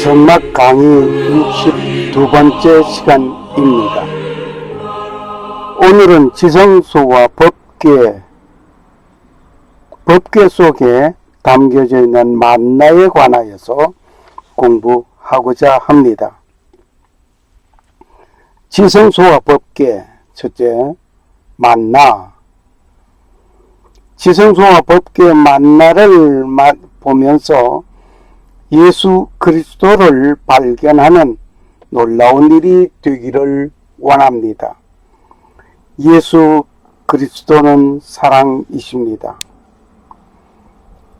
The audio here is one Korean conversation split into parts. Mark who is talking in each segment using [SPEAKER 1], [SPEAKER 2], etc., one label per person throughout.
[SPEAKER 1] 성막 강의 62번째 시간입니다. 오늘은 지성소와 법궤 속에 담겨져 있는 만나에 관하여서 공부하고자 합니다. 지성소와 법궤, 첫째, 만나. 지성소와 법궤 만나를 보면서 예수 그리스도를 발견하는 놀라운 일이 되기를 원합니다. 예수 그리스도는 사랑이십니다.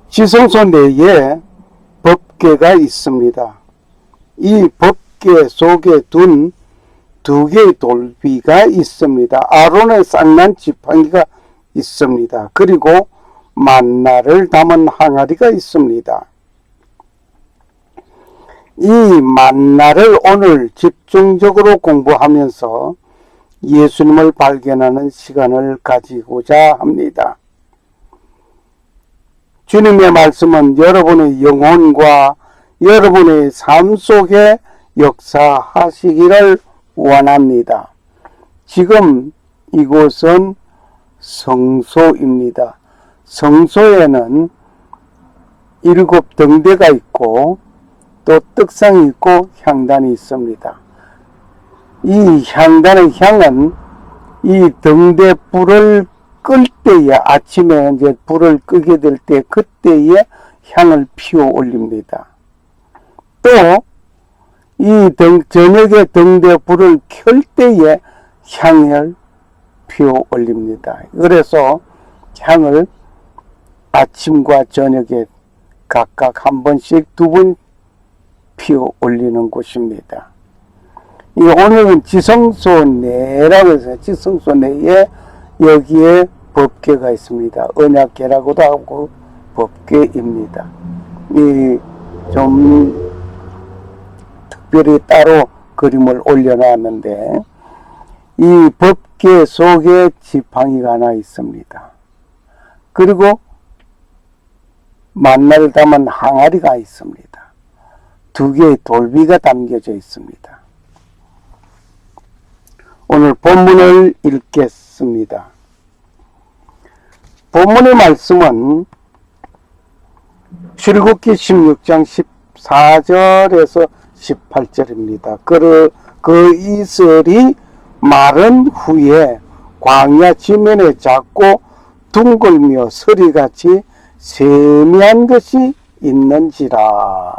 [SPEAKER 1] 지성소 내에 법궤가 있습니다. 이 법궤 속에 둔 두 개의 돌비가 있습니다. 아론의 쌍난 지팡이가 있습니다. 그리고 만나를 담은 항아리가 있습니다. 이 만나를 오늘 집중적으로 공부하면서 예수님을 발견하는 시간을 가지고자 합니다. 주님의 말씀은 여러분의 영혼과 여러분의 삶 속에 역사하시기를 원합니다. 지금 이곳은 성소입니다. 성소에는 7 등대가 있고 또 떡상이 있고 향단이 있습니다. 이 향단의 향은 이 등대 불을 끌 때에, 아침에 이제 불을 끄게 될 때 그때에 향을 피워 올립니다. 또 이 저녁에 등대 불을 켤 때에 향을 피워 올립니다. 그래서 향을 아침과 저녁에 각각 한 번씩 2번 피워 올리는 곳입니다. 오늘은 지성소 내라고 해서 지성소 내에 여기에 법궤가 있습니다. 언약궤라고도 하고 법궤입니다. 좀 특별히 따로 그림을 올려놨는데 이 법궤 속에 지팡이가 하나 있습니다. 그리고 만나를 담은 항아리가 있습니다. 2개의 돌비가 담겨져 있습니다. 오늘 본문을 읽겠습니다. 본문의 말씀은 출애굽기 16장 14절에서 18절입니다. 그 이슬이 마른 후에 광야 지면에 작고 둥글며 서리같이 세미한 것이 있는지라.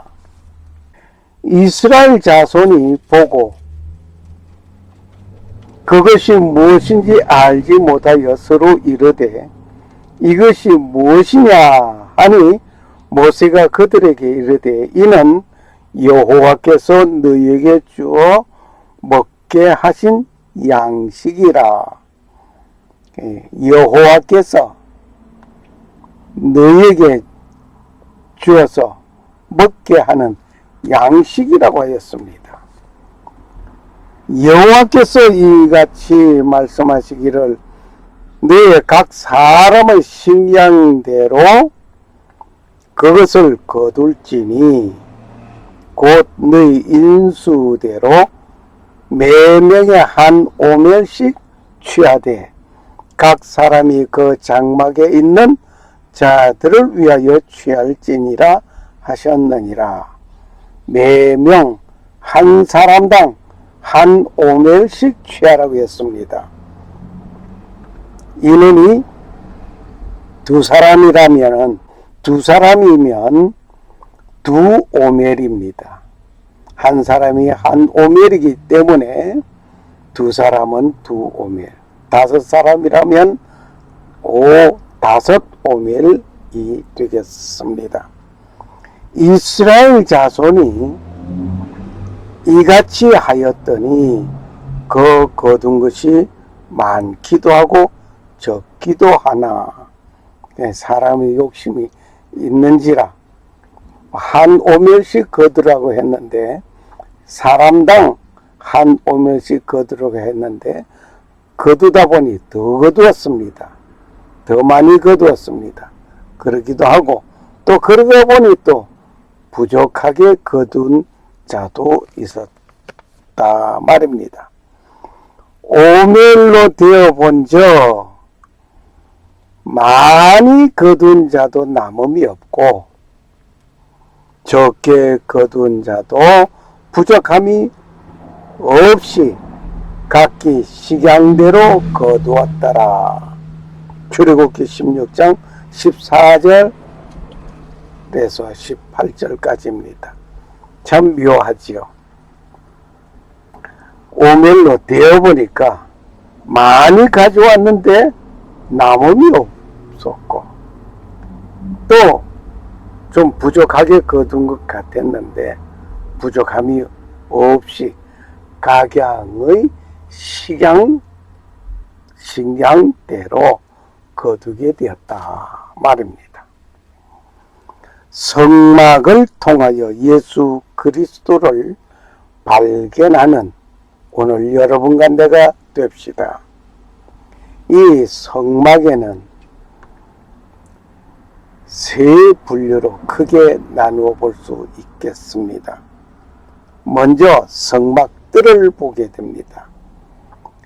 [SPEAKER 1] 이스라엘 자손이 보고 그것이 무엇인지 알지 못하여 서로 이르되 이것이 무엇이냐 하니 모세가 그들에게 이르되 이는 여호와께서 너희에게 주어 먹게 하신 양식이라. 여호와께서 너희에게 주어서 먹게 하는 양식이라고 하였습니다. 여호와께서 이같이 말씀하시기를 너희 각 사람의 식량대로 그것을 거둘지니 곧 너희 인수대로 매명에 한 오멜씩 취하되 각 사람이 그 장막에 있는 자들을 위하여 취할지니라 하셨느니라. 매명 한 사람당 한 오멜씩 취하라고 했습니다. 인원이 2사람이라면 2사람이면 2오멜입니다. 한 사람이 한 오멜이기 때문에 2사람은 2오멜. 5사람이라면 5오멜이 되겠습니다. 이스라엘 자손이 이같이 하였더니 그 거둔 것이 많기도 하고 적기도 하나. 사람의 욕심이 있는지라 한 오멜씩 거두라고 했는데 사람당 한 오멜씩 거두라고 했는데 거두다 보니 더 거두었습니다. 더 많이 거두었습니다. 그러기도 하고 또 그러다 보니 또 부족하게 거둔 자도 있었다 말입니다. 오멜로 되어 본저 많이 거둔 자도 남음이 없고 적게 거둔 자도 부족함이 없이 각기 식양대로 거두었더라. 출애굽기 16장 14절에서 18절까지입니다. 참 묘하지요. 오멜로 되어보니까 많이 가져왔는데 남음이 없었고 또 좀 부족하게 거둔 것 같았는데 부족함이 없이 각양의 식양대로 거두게 되었다 말입니다. 성막을 통하여 예수 그리스도를 발견하는 오늘 여러분과 내가 됩시다. 이 성막에는 세 분류로 크게 나누어 볼 수 있겠습니다. 먼저 성막들을 보게 됩니다.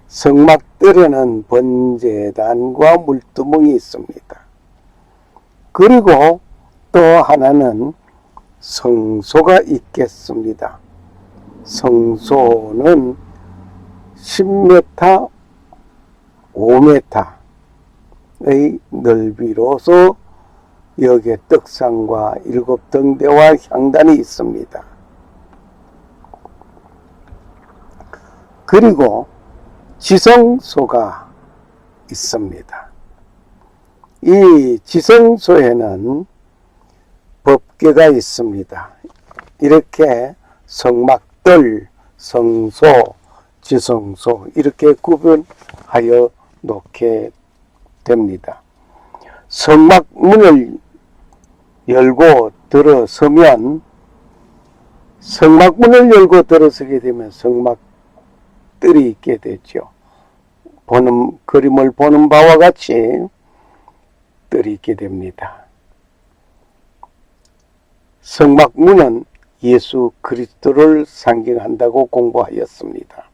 [SPEAKER 1] 성막들에는 번제단과 물두멍이 있습니다. 그리고 또 하나는 성소가 있겠습니다. 성소는 10m, 5m의 넓이로서 여기에 떡상과 7등대와 향단이 있습니다. 그리고 지성소가 있습니다. 이 지성소에는 법궤가 있습니다. 이렇게 성막들, 성소, 지성소 이렇게 구분하여 놓게 됩니다. 성막 문을 열고 들어서면 성막문을 열고 들어서게 되면 성막들이 있게 되죠. 그림을 보는 바와 같이 뜰이 있게 됩니다. 성막문은 예수 그리스도를 상징한다고 공부하였습니다.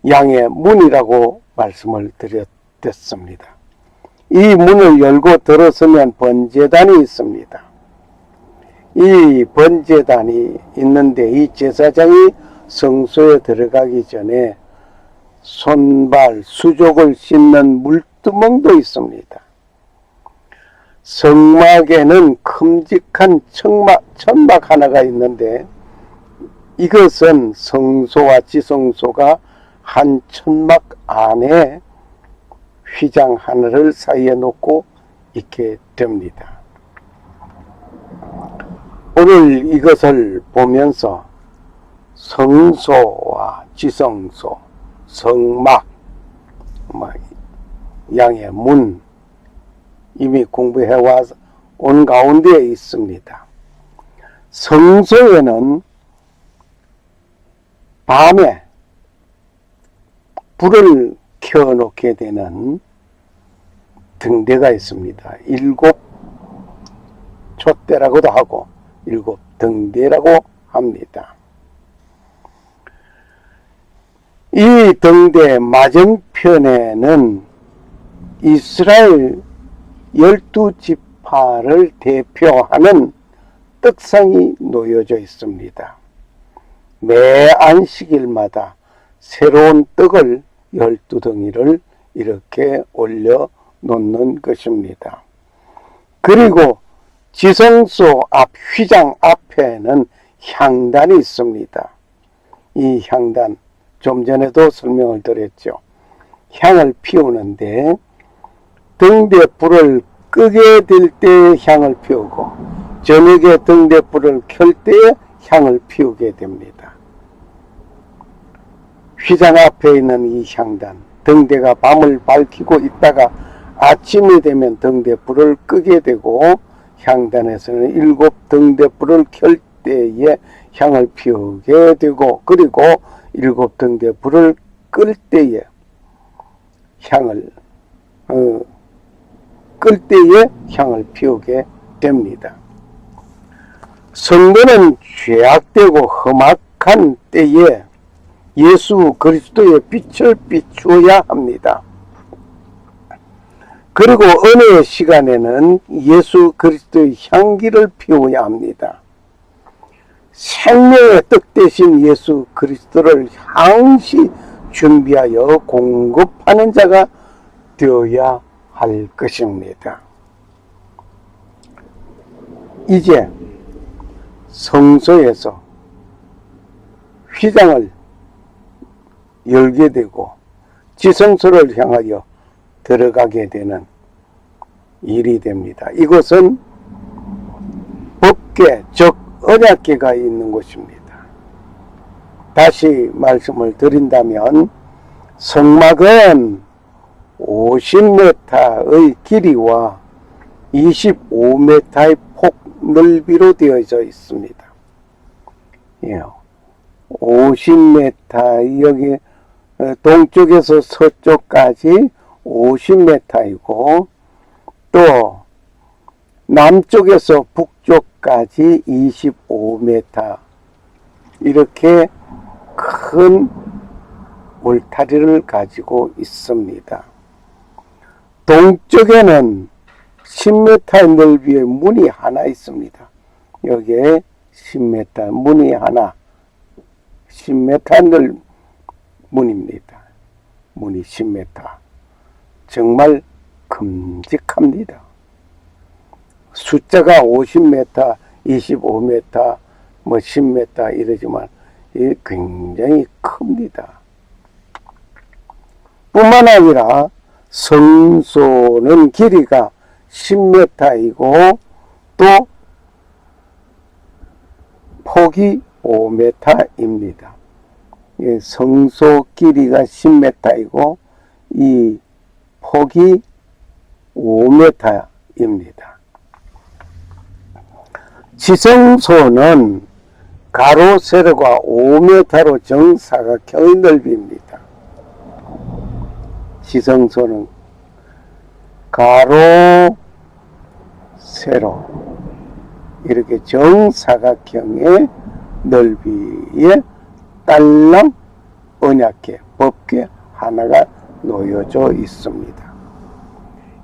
[SPEAKER 1] 양의 문이라고 말씀을 드렸습니다. 이 문을 열고 들어서면 번제단이 있습니다. 이 번제단이 있는데 이 제사장이 성소에 들어가기 전에 손발, 수족을 씻는 물두멍도 있습니다. 성막에는 큼직한 천막 하나가 있는데 이것은 성소와 지성소가 한 천막 안에 휘장 하나를 사이에 놓고 있게 됩니다. 오늘 이것을 보면서 성소와 지성소, 성막, 양의 문 이미 공부해 온 가운데 있습니다. 성소에는 밤에 불을 켜놓게 되는 등대가 있습니다. 7 촛대라고도 하고 7 등대라고 합니다. 이 등대 맞은편에는 이스라엘 12지파를 대표하는 떡상이 놓여져 있습니다. 매 안식일마다 새로운 떡을 12덩이를 이렇게 올려 놓는 것입니다. 그리고 지성소 앞 휘장 앞에는 향단이 있습니다. 이 향단 좀 전에도 설명을 드렸죠. 향을 피우는데 등대 불을 끄게 될 때 향을 피우고 저녁에 등대 불을 켤 때에 향을 피우게 됩니다. 휘장 앞에 있는 이 향단, 등대가 밤을 밝히고 있다가 아침이 되면 등대 불을 끄게 되고 향단에서는 7 등대 불을 켤 때에 향을 피우게 되고 그리고 7 등대 불을 끌 때에 향을 끌 때에 향을 피우게 됩니다. 성도는 죄악되고 험악한 때에 예수 그리스도의 빛을 비추어야 합니다. 그리고 은혜의 시간에는 예수 그리스도의 향기를 피워야 합니다. 생명의 떡 대신 예수 그리스도를 항시 준비하여 공급하는 자가 되어야 할 것입니다. 이제 성소에서 휘장을 열게 되고 지성소를 향하여 들어가게 되는 일이 됩니다. 이것은 법궤, 즉 언약궤가 있는 곳입니다. 다시 말씀을 드린다면 성막은 50m의 길이와 25m의 폭넓이로 되어져 있습니다. 50m, 여기 동쪽에서 서쪽까지 50m이고 또 남쪽에서 북쪽까지 25m, 이렇게 큰 울타리를 가지고 있습니다. 동쪽에는 10m의 넓이의 문이 하나 있습니다. 여기에 10m 문이 하나, 10m 넓 문입니다. 문이 10m. 정말 큼직합니다. 숫자가 50m, 25m, 10m 이러지만 굉장히 큽니다. 뿐만 아니라 성소는 길이가 10m이고 또 폭이 5m입니다. 성소 길이가 10m이고 이 폭이 5m입니다. 지성소는 가로 세로가 5m로 정사각형의 넓이입니다. 지성소는 가로 세로 이렇게 정사각형의 넓이에 딸랑 언약궤, 법궤 하나가 놓여져 있습니다.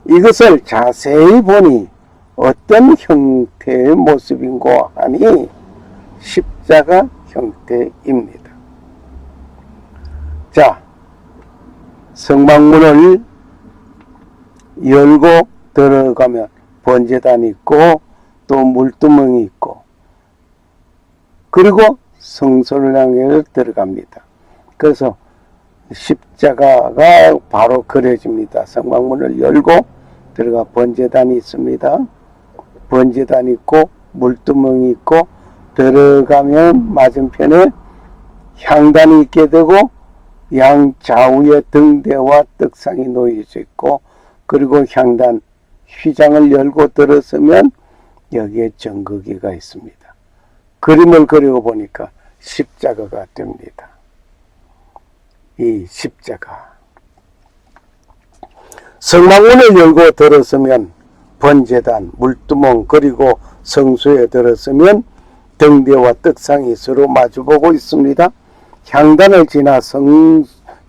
[SPEAKER 1] 이것을 자세히 보니 어떤 형태의 모습인고 하니 십자가 형태입니다. 자, 성막문을 열고 들어가면 번제단이 있고 또 물두멍이 있고 그리고 성소를 향해 들어갑니다. 그래서 십자가가 바로 그려집니다. 성막문을 열고 들어가 번제단이 있습니다. 번제단이 있고 물두멍이 있고 들어가면 맞은편에 향단이 있게 되고 양 좌우에 등대와 떡상이 놓여져 있고 그리고 향단 휘장을 열고 들어서면 여기에 정거기가 있습니다. 그림을 그려보니까 십자가가 됩니다. 이 십자가. 성막문을 열고 들어서면 번제단, 물두멍 그리고 성소에 들어서면 등대와 떡상이 서로 마주보고 있습니다. 향단을 지나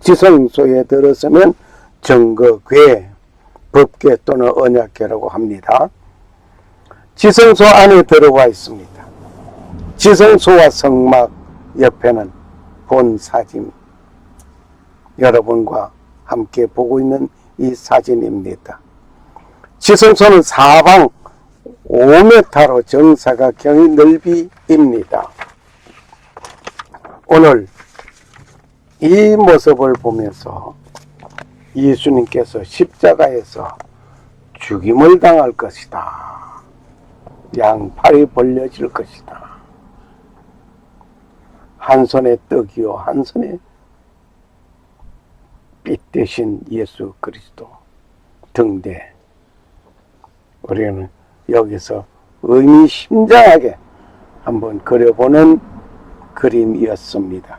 [SPEAKER 1] 지성소에 들어서면 정거궤, 법궤 또는 언약궤라고 합니다. 지성소 안에 들어와 있습니다. 지성소와 성막 옆에는 본 사진, 여러분과 함께 보고 있는 이 사진입니다. 지성소는 사방 5m로 정사각형의 넓이입니다. 오늘 이 모습을 보면서 예수님께서 십자가에서 죽임을 당할 것이다. 양팔이 벌려질 것이다. 한 손에 떡이요 한 손에 빛 대신 예수 그리스도 등대. 우리는 여기서 의미심장하게 한번 그려보는 그림이었습니다.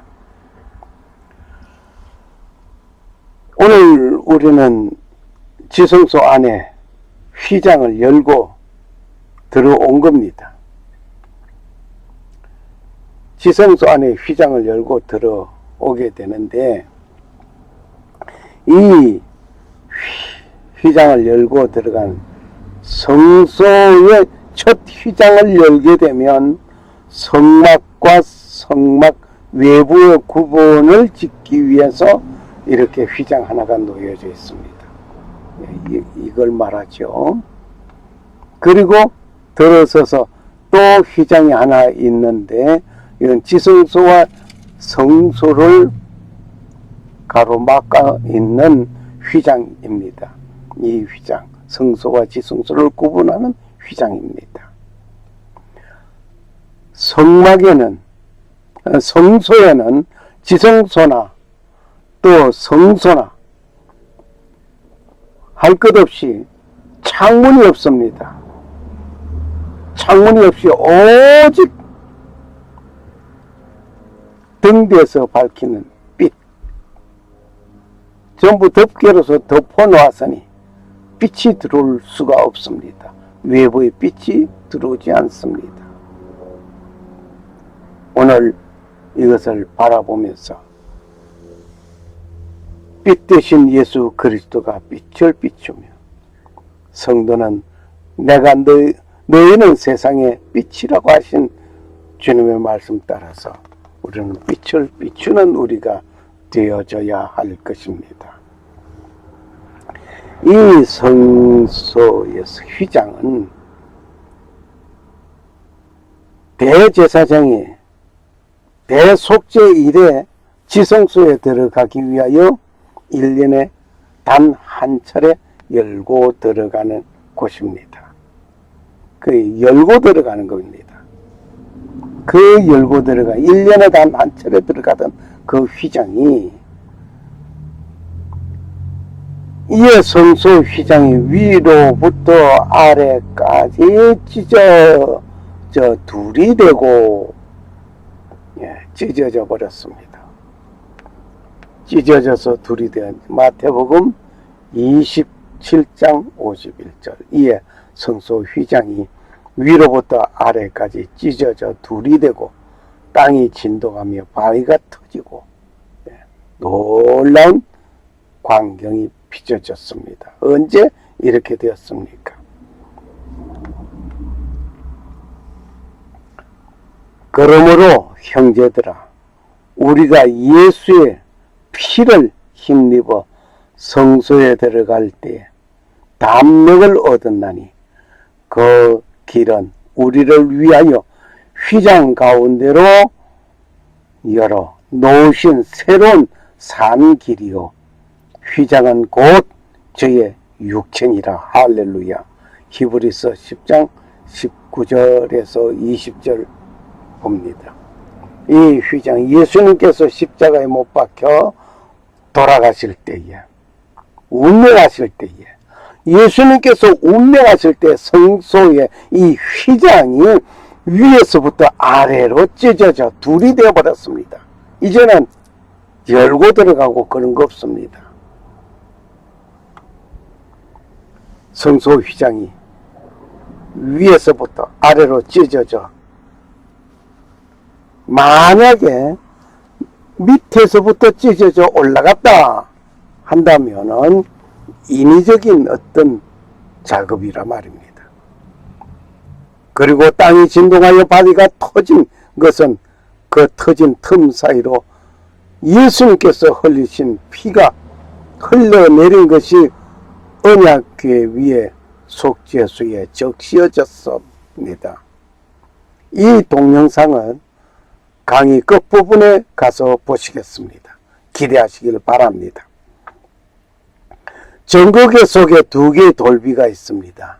[SPEAKER 1] 오늘 우리는 지성소 안에 휘장을 열고 들어온 겁니다. 지성소 안에 휘장을 열고 들어오게 되는데, 이 휘장을 열고 들어간 성소의 첫 휘장을 열게 되면 성막과 성막 외부의 구분을 짓기 위해서 이렇게 휘장 하나가 놓여져 있습니다. 이걸 말하죠. 그리고 들어서서 또 휘장이 하나 있는데, 이건 지성소와 성소를 가로막아 있는 휘장입니다. 이 휘장, 성소와 지성소를 구분하는 휘장입니다. 성막에는, 성소에는 지성소나 또 성소나 할 것 없이 창문이 없습니다. 창문이 없이 오직 등대에서 밝히는 빛, 전부 덮개로서 덮어놓았으니 빛이 들어올 수가 없습니다. 외부의 빛이 들어오지 않습니다. 오늘 이것을 바라보면서 빛 대신 예수 그리스도가 빛을 비추며, 성도는 내가 너희는 세상의 빛이라고 하신 주님의 말씀 따라서 우리는 빛을 비추는 우리가 되어져야 할 것입니다. 이 성소에서 휘장은 대제사장이 대속죄 이래 지성소에 들어가기 위하여 1년에 단 한 차례 열고 들어가는 곳입니다. 그 열고 들어가는 겁니다. 그 열고 들어가 1년에 단 한 차례 들어가던 그 휘장이, 이에 성소 휘장이 위로부터 아래까지 찢어져 둘이 되고, 찢어져 버렸습니다. 찢어져서 둘이 된 마태복음 27장 51절. 이에 성소 휘장이 위로부터 아래까지 찢어져 둘이 되고 땅이 진동하며 바위가 터지고 놀라운 광경이 빚어졌습니다. 언제 이렇게 되었습니까? 그러므로 형제들아, 우리가 예수의 피를 힘입어 성소에 들어갈 때 담력을 얻었나니 그 길은 우리를 위하여 휘장 가운데로 열어 놓으신 새로운 산 길이요, 휘장은 곧 저의 육체니라. 할렐루야. 히브리서 10장 19절에서 20절 봅니다. 이 휘장, 예수님께서 십자가에 못 박혀 돌아가실 때에, 운명하실 때에, 예수님께서 운명하실 때 성소의 이 휘장이 위에서부터 아래로 찢어져 둘이 되어버렸습니다. 이제는 열고 들어가고 그런 거 없습니다. 성소 휘장이 위에서부터 아래로 찢어져, 만약에 밑에서부터 찢어져 올라갔다 한다면은 인위적인 어떤 작업이라 말입니다. 그리고 땅이 진동하여 바위가 터진 것은 그 터진 틈 사이로 예수님께서 흘리신 피가 흘러내린 것이 언약궤 위에 속죄수에 적시어졌습니다. 이 동영상은 강의 끝부분에 가서 보시겠습니다. 기대하시길 바랍니다. 정거궤 속에 두 개의 돌비가 있습니다.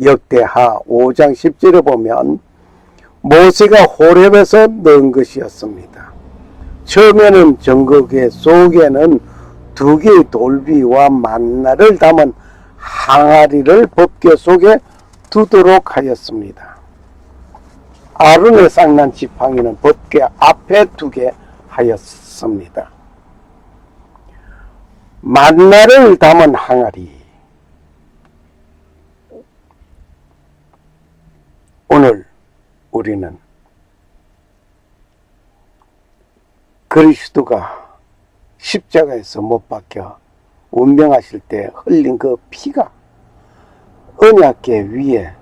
[SPEAKER 1] 역대하 5장 10절에 보면 모세가 호렙에서 넣은 것이었습니다. 처음에는 정거궤 속에는 두 개의 돌비와 만나를 담은 항아리를 법궤 속에 두도록 하였습니다. 아론의 쌍난 지팡이는 법궤 앞에 두게 하였습니다. 만나를 담은 항아리, 우리는 그리스도가 십자가에서 못 박혀 운명하실 때 흘린 그 피가 언약궤 위에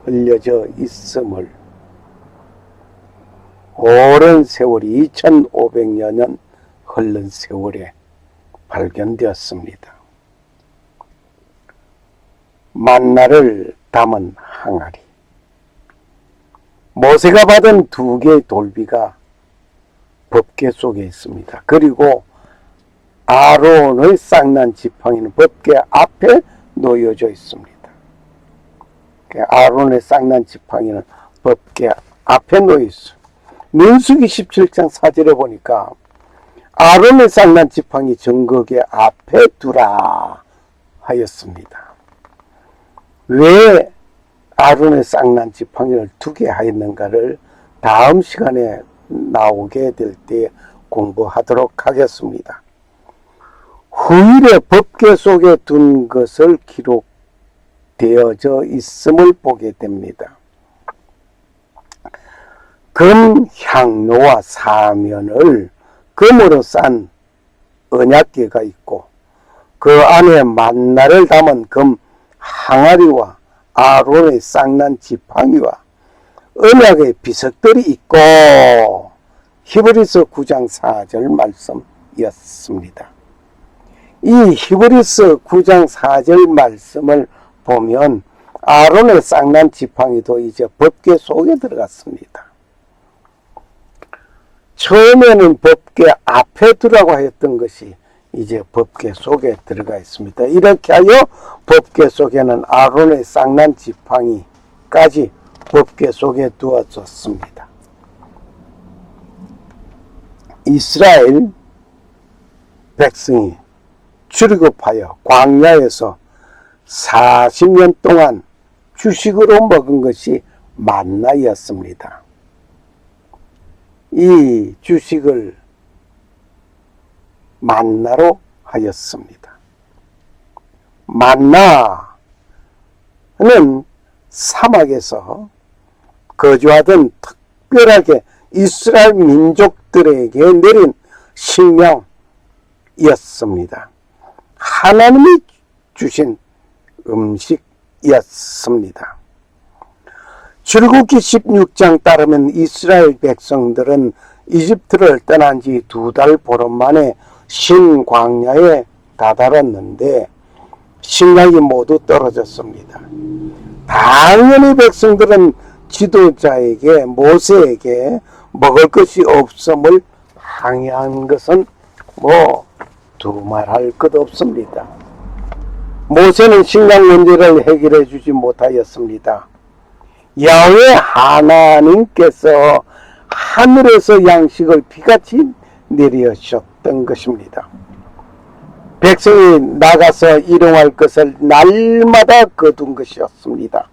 [SPEAKER 1] 흘려져 있음을 오랜 세월이 2500여 년 흘른 세월에 발견되었습니다. 만나를 담은 항아리. 모세가 받은 2개의 돌비가 법궤 속에 있습니다. 그리고 아론의 쌍난 지팡이는 법궤 앞에 놓여져 있습니다. 아론의 쌍난 지팡이는 법궤 앞에 놓여 있습니다. 민수기 17장 4절에 보니까 아론의 쌍난 지팡이 정거궤 앞에 두라 하였습니다. 왜 아론의 쌍난 지팡이를 두게 하였는가를 다음 시간에 나오게 될 때 공부하도록 하겠습니다. 후일에 법궤 속에 둔 것을 기록되어져 있음을 보게 됩니다. 금 향로와 사면을 금으로 싼 언약궤가 있고 그 안에 만나를 담은 금 항아리와 아론의 쌍난 지팡이와 언약의 비석들이 있고 히브리서 9장 4절 말씀이었습니다. 이 히브리서 9장 4절 말씀을 보면 아론의 쌍난 지팡이도 이제 법궤 속에 들어갔습니다. 처음에는 법궤 앞에 두라고 했던 것이 이제 법궤 속에 들어가 있습니다. 이렇게 하여 법궤 속에는 아론의 쌍난 지팡이까지 법궤 속에 두어졌습니다. 이스라엘 백성이 출애굽하여 광야에서 40년 동안 주식으로 먹은 것이 만나였습니다. 이 주식을 만나로 하였습니다. 만나는 사막에서 거주하던 특별하게 이스라엘 민족들에게 내린 식량이었습니다. 하나님이 주신 음식이었습니다. 출애굽기 16장 따르면 이스라엘 백성들은 이집트를 떠난 지 2달 보름 만에 신광야에 다다랐는데 식량이 모두 떨어졌습니다. 당연히 백성들은 지도자에게 모세에게 먹을 것이 없음을 항의한 것은 두말할 것 없습니다. 모세는 식량 문제를 해결해 주지 못하였습니다. 야훼 하나님께서 하늘에서 양식을 비같이 내리셨던 것입니다. 백성이 나가서 일용할 것을 날마다 거둔 것이었습니다.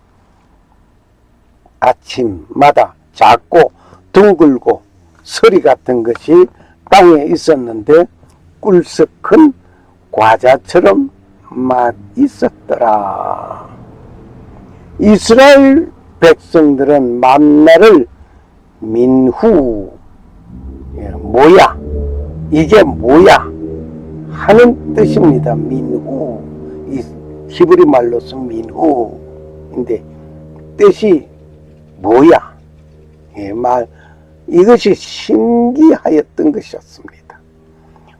[SPEAKER 1] 아침마다 작고 둥글고 서리 같은 것이 땅에 있었는데 꿀썩한 과자처럼 맛있었더라. 이스라엘 백성들은 만나를 민후, 뭐야? 이게 뭐야? 하는 뜻입니다. 민후. 이 히브리 말로서 민후인데 뜻이 뭐야? 이것이 신기하였던 것이었습니다.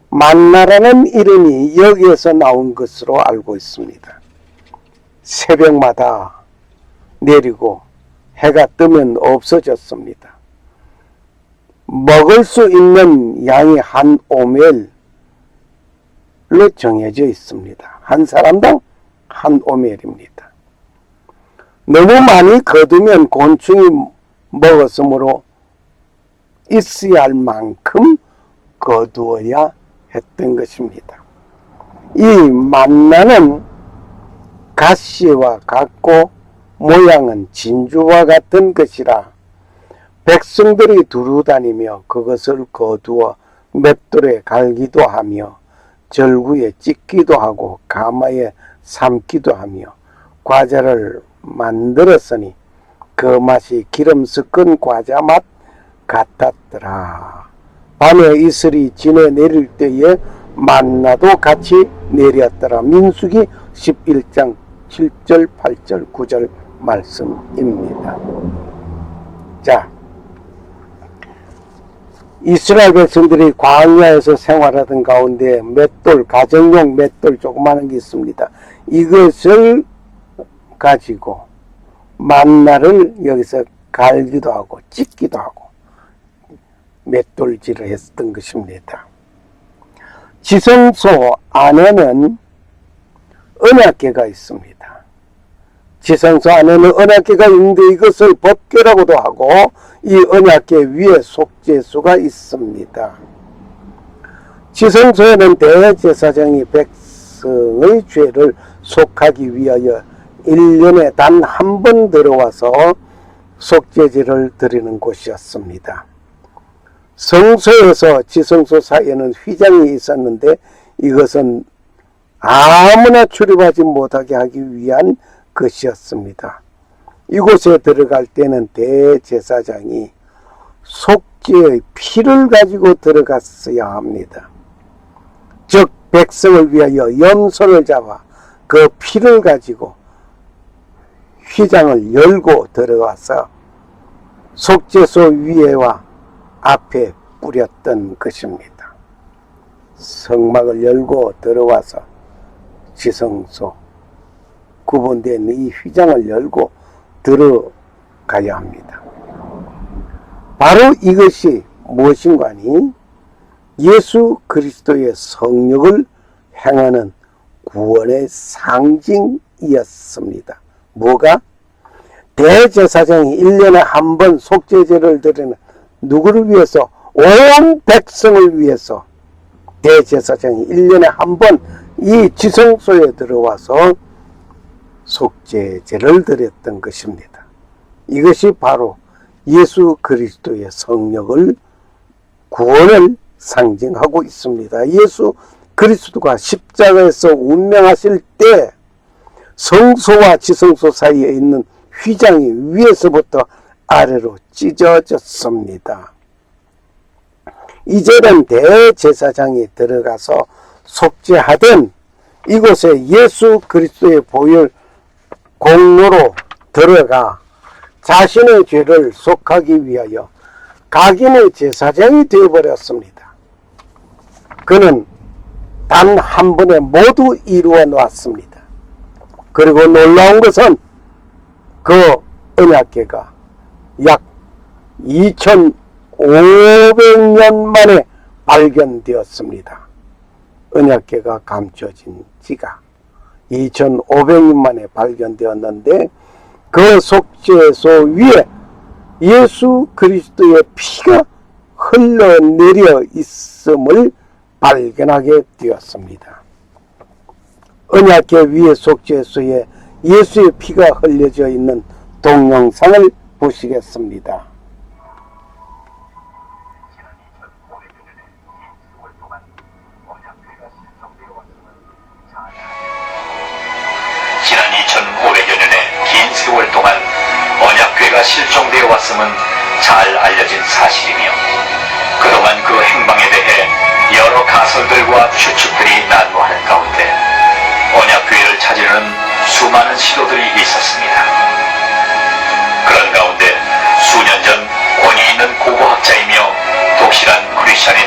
[SPEAKER 1] 만나라는 이름이 여기에서 나온 것으로 알고 있습니다. 새벽마다 내리고 해가 뜨면 없어졌습니다. 먹을 수 있는 양이 한 오멜로 정해져 있습니다. 한 사람당 한 오멜입니다. 너무 많이 거두면 곤충이 먹었으므로 있어야 할 만큼 거두어야 했던 것입니다. 이 만나는 가시와 같고 모양은 진주와 같은 것이라 백성들이 두루다니며 그것을 거두어 맷돌에 갈기도 하며 절구에 찢기도 하고 가마에 삶기도 하며 과자를 만들었으니 그 맛이 기름 섞은 과자 맛 같았더라. 밤에 이슬이 지내 내릴 때에 만나도 같이 내렸더라. 민수기 11장 7절, 8절, 9절 말씀입니다. 자, 이스라엘 백성들이 광야에서 생활하던 가운데 맷돌, 가정용 맷돌 조그마한 게 있습니다. 이것을 가지고 만나를 여기서 갈기도 하고 찢기도 하고 맷돌질을 했던 것입니다. 지성소 안에는 언약궤가 있습니다. 지성소 안에는 언약궤가 있는데 이것을 법궤라고도 하고 이 언약궤 위에 속죄수가 있습니다. 지성소에는 대제사장이 백성의 죄를 속하기 위하여 1년에 단 한 번 들어와서 속죄제를 드리는 곳이었습니다. 성소에서 지성소 사이에는 휘장이 있었는데 이것은 아무나 출입하지 못하게 하기 위한 것이었습니다. 이곳에 들어갈 때는 대제사장이 속죄의 피를 가지고 들어갔어야 합니다. 즉 백성을 위하여 염소를 잡아 그 피를 가지고 휘장을 열고 들어가서 속죄소 위에와 앞에 뿌렸던 것입니다. 성막을 열고 들어와서 지성소 구분된 이 휘장을 열고 들어가야 합니다. 바로 이것이 무엇인가니 예수 그리스도의 성령을 행하는 구원의 상징이었습니다. 뭐가? 대제사장이 1년에 한 번 속죄제를 드리는 누구를 위해서? 온 백성을 위해서 대제사장이 1년에 한 번 이 지성소에 들어와서 속죄제를 드렸던 것입니다. 이것이 바로 예수 그리스도의 성령을 구원을 상징하고 있습니다. 예수 그리스도가 십자가에서 운명하실 때 성소와 지성소 사이에 있는 휘장이 위에서부터 아래로 찢어졌습니다. 이제는 대제사장이 들어가서 속죄하던 이곳에 예수 그리스도의 보혈 공로로 들어가 자신의 죄를 속하기 위하여 각인의 제사장이 되어버렸습니다. 그는 단 한 번에 모두 이루어 놨습니다. 그리고 놀라운 것은 그 언약궤가 약 2500년 만에 발견되었습니다. 언약궤가 감춰진 지가 2500년 만에 발견되었는데 그 속죄소 위에 예수 그리스도의 피가 흘러내려 있음을 발견하게 되었습니다. 언약궤 위에 속죄소에 예수의 피가 흘려져 있는 동영상을 보시겠습니다.
[SPEAKER 2] 지난 2500여 년의 긴 세월 동안 언약궤가 실종되어 왔음은 잘 알려진 사실이며 그동안 그 행방에 대해 여러 가설들과 추측들이 난무하는 가운데 언약궤를 찾으려는 수많은 시도들이 있었습니다. 그런 가운데 수년 전 권위 있는 고고학자이며 독실한 크리스천인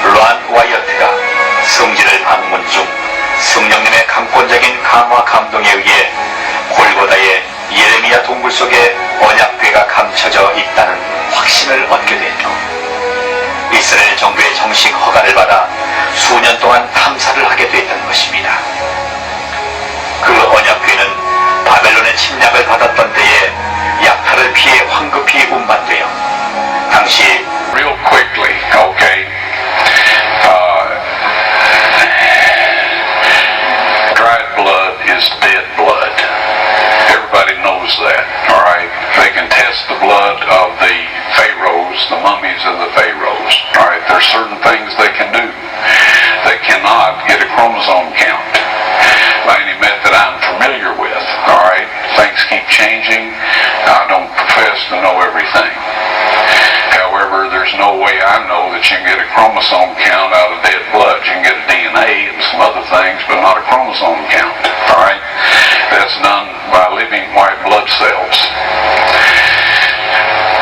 [SPEAKER 2] 란 와이어트가 성지를 방문 중 성령님의 강권적인 강화 감동에 의해 골고다의 예레미야 동굴 속에 언약궤가 감춰져 있다는 확신을 얻게 됐고 이스라엘 정부의 정식 허가를 받아 수년 동안 탐사를 하게 됐던 것입니다. 그 언약궤는 바벨론의 침략을 받았던 때에 약탈을 피해 황급히 운반되어 당시
[SPEAKER 3] Real quickly, okay. Dried blood is dead blood. Everybody knows that, all right? They can test the blood of the pharaohs, the mummies of the pharaohs, all right? There's certain things they can do. They cannot get a chromosome count by any method I'm familiar with, all right? Things keep changing. I don't profess to know everything. However, there's no way I know that you can get a chromosome count out of dead blood. You can get a DNA and some other things, but not a chromosome count. All right? That's done by living white blood cells.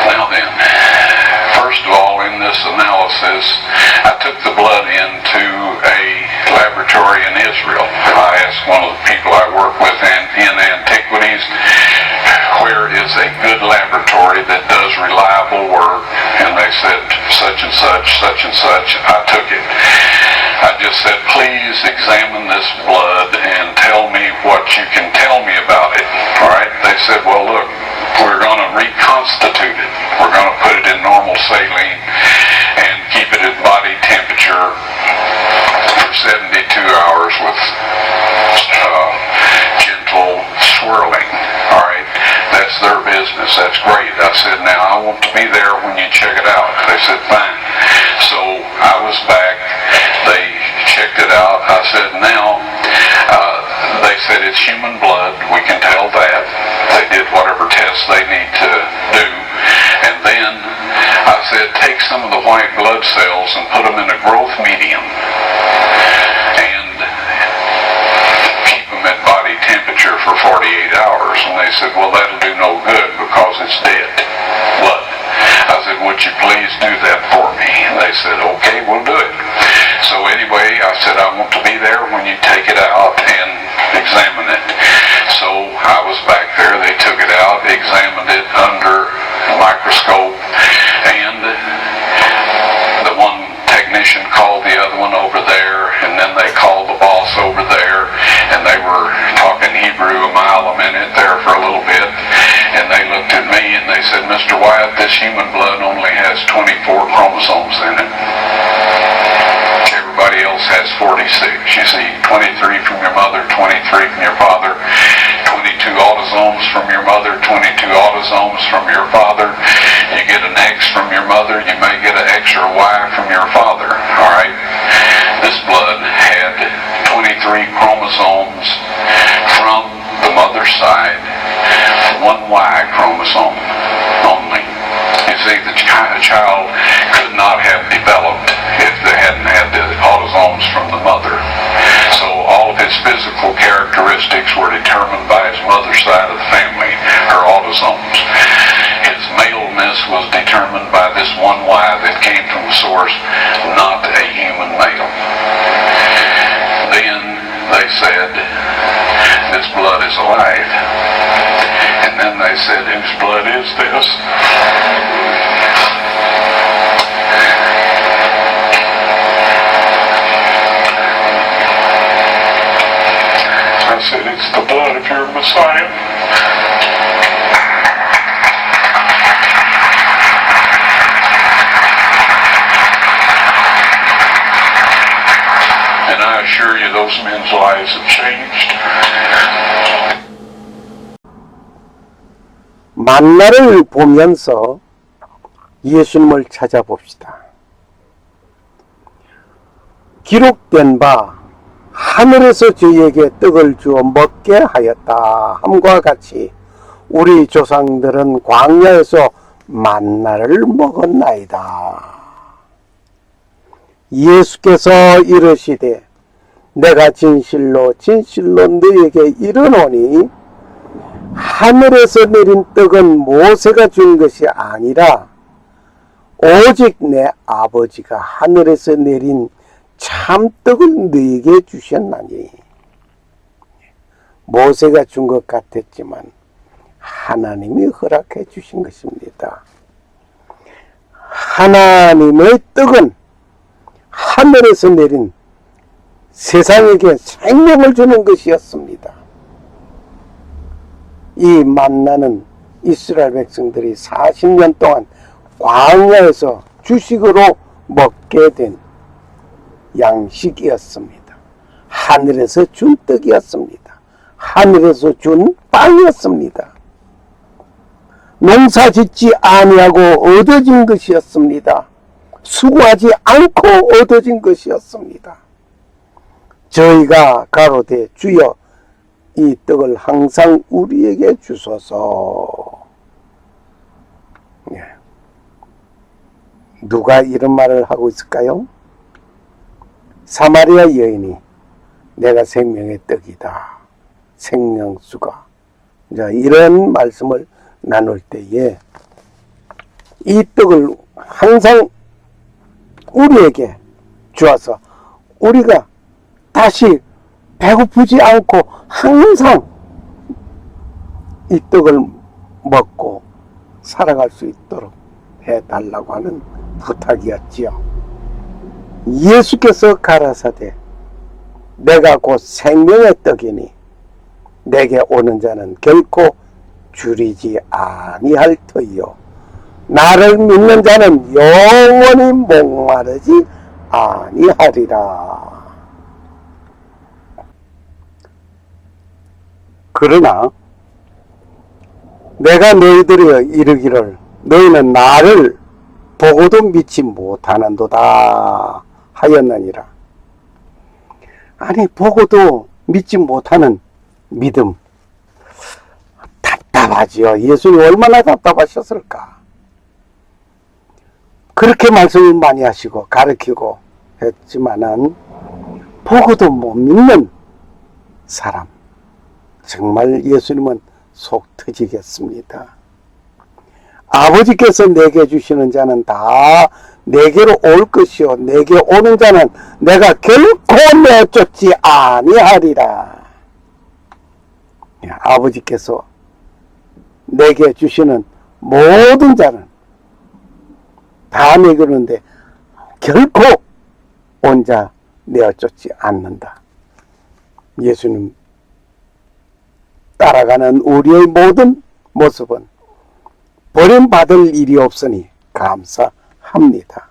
[SPEAKER 3] Now then, first of all, in this analysis, I took the blood into a laboratory in Israel. I asked one of the people I work with in antiquities, where is a good laboratory that does reliable work? And they said, such and such, such and such. I took it. I just said, please examine this blood and tell me what you can tell me about it. All right? They said, well, look, we're going to reconstitute it. We're going to put it in normal saline and keep it at body temperature for 72 hours with gentle swirling. All right? That's their business. That's great. I said, now I want to be there when you check it out. They said, fine. So I was back. They checked it out. I said, now, they said it's human blood. We can tell that. They did whatever tests they need to do. And then I said, take some of the white blood cells and put them in a growth medium and keep them at body temperature for 48 hours. And they said, well, that'll do no good because it's dead blood. I said, would you please do that for me? And they said, okay, we'll do it. So anyway, I said, I want to be there when you take it out and examine it. So I was back there. They took it out, examined it under a microscope, and the one technician called the other one over there, and then they called the boss over there, and they were talking Hebrew a mile a minute there for a little bit, and they looked at me and they said, Mr. Wyatt, this human blood only has 24 chromosomes in it. Everybody else has 46. You see, 23 from your mother, 23 from your father, 22 autosomes from your mother, 22 autosomes from your father. You get an X from your mother, you may get an X or Y from your father. All right? This blood had 23 chromosomes from the mother's side, one Y chromosome only. You see, the child could not have developed if they hadn't had the autosomes from the mother. So all of his physical characteristics were determined by his mother's side of the family, her autosomes. His maleness was determined by this one Y that came from the source, not a human male. Then they said, this blood is alive. And then they said, whose blood is this? I said, it's the blood of your Messiah. And I assure you, those men's lives have changed.
[SPEAKER 1] 만나를 보면서 예수님을 찾아봅시다. 기록된 바 하늘에서 저희에게 떡을 주어 먹게 하였다 함과 같이 우리 조상들은 광야에서 만나를 먹었나이다. 예수께서 이르시되 내가 진실로 진실로 너에게 이르노니 하늘에서 내린 떡은 모세가 준 것이 아니라 오직 내 아버지가 하늘에서 내린 참떡을 너에게 주셨나니. 모세가 준 것 같았지만 하나님이 허락해 주신 것입니다. 하나님의 떡은 하늘에서 내린 세상에게 생명을 주는 것이었습니다. 이 만나는 이스라엘 백성들이 40년 동안 광야에서 주식으로 먹게 된 양식이었습니다. 하늘에서 준 떡이었습니다. 하늘에서 준 빵이었습니다. 농사 짓지 아니하고 얻어진 것이었습니다. 수고하지 않고 얻어진 것이었습니다. 저희가 가로되 주여 이 떡을 항상 우리에게 주소서. 누가 이런 말을 하고 있을까요? 사마리아 여인이 내가 생명의 떡이다. 생명수가. 자, 이런 말씀을 나눌 때에 이 떡을 항상 우리에게 주어서 우리가 다시 배고프지 않고 항상 이 떡을 먹고 살아갈 수 있도록 해달라고 하는 부탁이었지요. 예수께서 가라사대 내가 곧 생명의 떡이니 내게 오는 자는 결코 줄이지 아니할 터이요 나를 믿는 자는 영원히 목마르지 아니하리라. 그러나 내가 너희들에게 이르기를 너희는 나를 보고도 믿지 못하는도다 하였느니라. 아니, 보고도 믿지 못하는 믿음, 답답하지요. 예수님 얼마나 답답하셨을까. 그렇게 말씀을 많이 하시고 가르치고 했지만은 보고도 못 믿는 사람, 정말 예수님은 속 터지겠습니다. 아버지께서 내게 주시는 자는 다 내게로 올 것이요 내게 오는 자는 내가 결코 내쫓지 아니하리라. 아버지께서 내게 주시는 모든 자는 다 내게 오는데 결코 혼자 내쫓지 않는다. 예수님 따라가는 우리의 모든 모습은 버림받을 일이 없으니 감사합니다.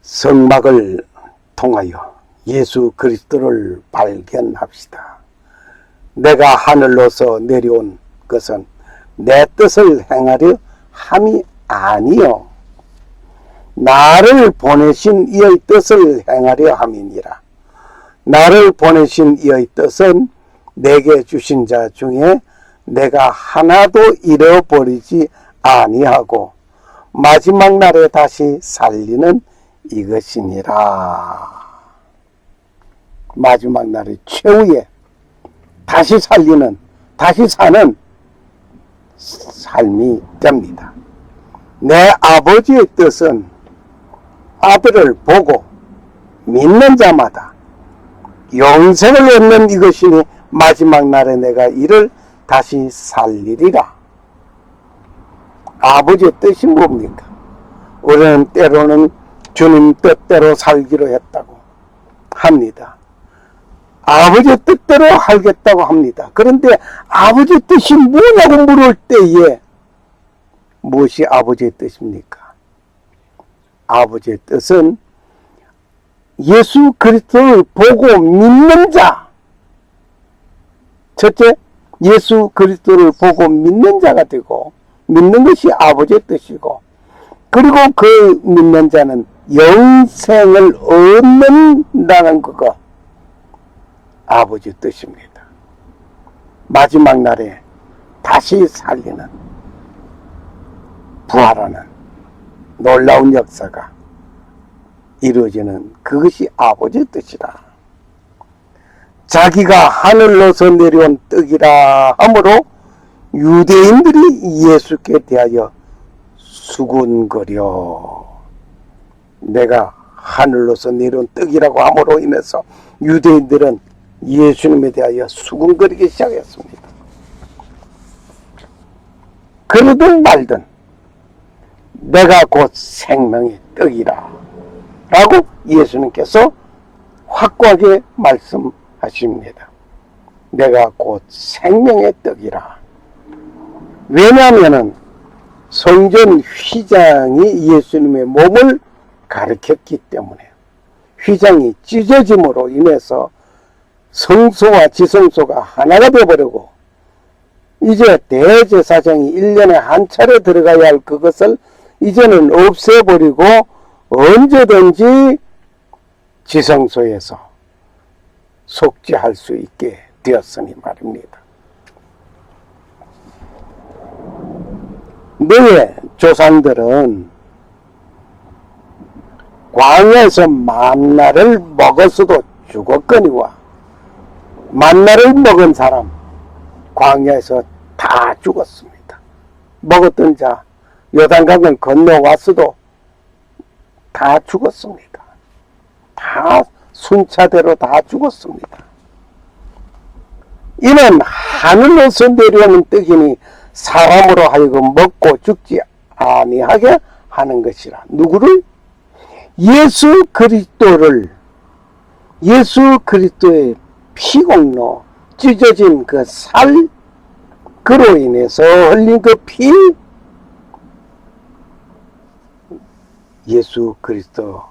[SPEAKER 1] 성막을 통하여 예수 그리스도를 발견합시다. 내가 하늘로서 내려온 것은 내 뜻을 행하려 함이 아니요 나를 보내신 이의 뜻을 행하려 함이니라. 나를 보내신 이의 뜻은 내게 주신 자 중에 내가 하나도 잃어버리지 아니하고 마지막 날에 다시 살리는 이것이니라. 마지막 날의 최후에 다시 살리는, 다시 사는 삶이 됩니다. 내 아버지의 뜻은 아들을 보고 믿는 자마다 영생을 얻는 이것이니 마지막 날에 내가 이를 다시 살리리라. 아버지의 뜻이 뭡니까? 우리는 때로는 주님 뜻대로 살기로 했다고 합니다. 아버지의 뜻대로 하겠다고 합니다. 그런데 아버지의 뜻이 뭐냐고 물을 때에 무엇이 아버지의 뜻입니까? 아버지의 뜻은 예수 그리스도를 보고 믿는 자. 첫째, 예수 그리스도를 보고 믿는 자가 되고 믿는 것이 아버지의 뜻이고 그리고 그 믿는 자는 영생을 얻는다는 그거 아버지의 뜻입니다. 마지막 날에 다시 살리는 부활하는 놀라운 역사가 이루어지는 그것이 아버지의 뜻이라. 자기가 하늘로서 내려온 떡이라 하므로 유대인들이 예수께 대하여 수군거려. 내가 하늘로서 내려온 떡이라고 함으로 인해서 유대인들은 예수님에 대하여 수군거리기 시작했습니다. 그러든 말든 내가 곧 생명의 떡이라 라고 예수님께서 확고하게 말씀하십니다. 내가 곧 생명의 떡이라. 왜냐하면 성전 휘장이 예수님의 몸을 가리켰기 때문에 휘장이 찢어짐으로 인해서 성소와 지성소가 하나가 되어버리고 이제 대제사장이 1년에 한 차례 들어가야 할 그것을 이제는 없애버리고 언제든지 지성소에서 속죄할 수 있게 되었으니 말입니다. 너의 조상들은 광야에서 만나를 먹었어도 죽었거니와 만나를 먹은 사람 광야에서 다 죽었습니다. 먹었던 자 요단강을 건너왔어도 다 죽었습니다. 다 순차대로 다 죽었습니다. 이는 하늘로서 내려오는 떡이니 사람으로 하여금 먹고 죽지 아니하게 하는 것이라. 누구를? 예수 그리스도의 피공로 찢어진 그 살, 그로 인해서 흘린 그 피, 예수 그리스도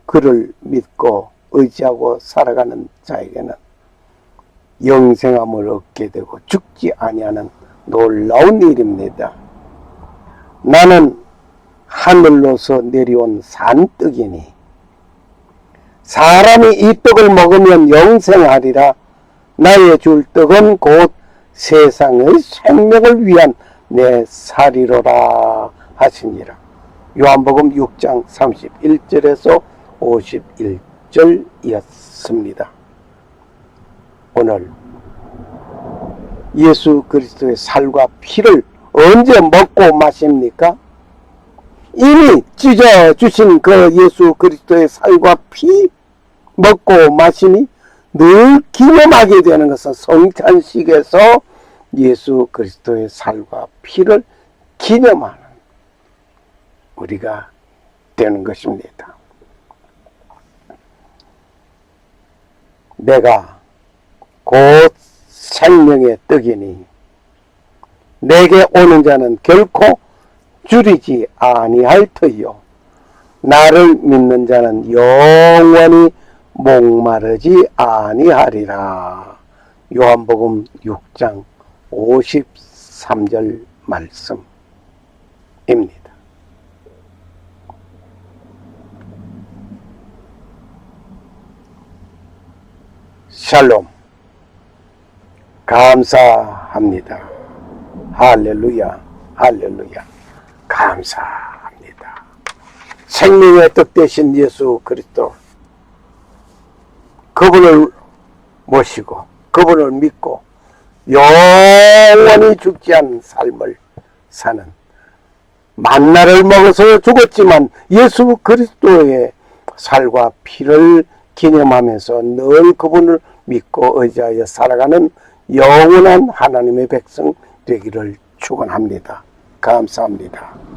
[SPEAKER 1] 그를 믿고 의지하고 살아가는 자에게는 영생함을 얻게 되고 죽지 아니하는 놀라운 일입니다. 나는 하늘로서 내려온 산떡이니 사람이 이 떡을 먹으면 영생하리라. 나의 줄 떡은 곧 세상의 생명을 위한 내 살이로라 하시니라. 요한복음 6장 31절에서 51절이었습니다. 오늘 예수 그리스도의 살과 피를 언제 먹고 마십니까? 이미 찢어주신 그 예수 그리스도의 살과 피 먹고 마시니 늘 기념하게 되는 것은 성찬식에서 예수 그리스도의 살과 피를 기념하는 우리가 되는 것입니다. 내가 곧 생명의 떡이니 내게 오는 자는 결코 줄이지 아니할 터이요 나를 믿는 자는 영원히 목마르지 아니하리라. 요한복음 6장 53절 말씀입니다. 샬롬. 감사합니다. 할렐루야, 할렐루야. 감사합니다. 생명의 떡 되신 예수 그리스도, 그분을 모시고 그분을 믿고 영원히 죽지 않은 삶을 사는, 만나를 먹어서 죽었지만 예수 그리스도의 살과 피를 기념하면서 늘 그분을 믿고 의지하여 살아가는 영원한 하나님의 백성 되기를 축원합니다. 감사합니다.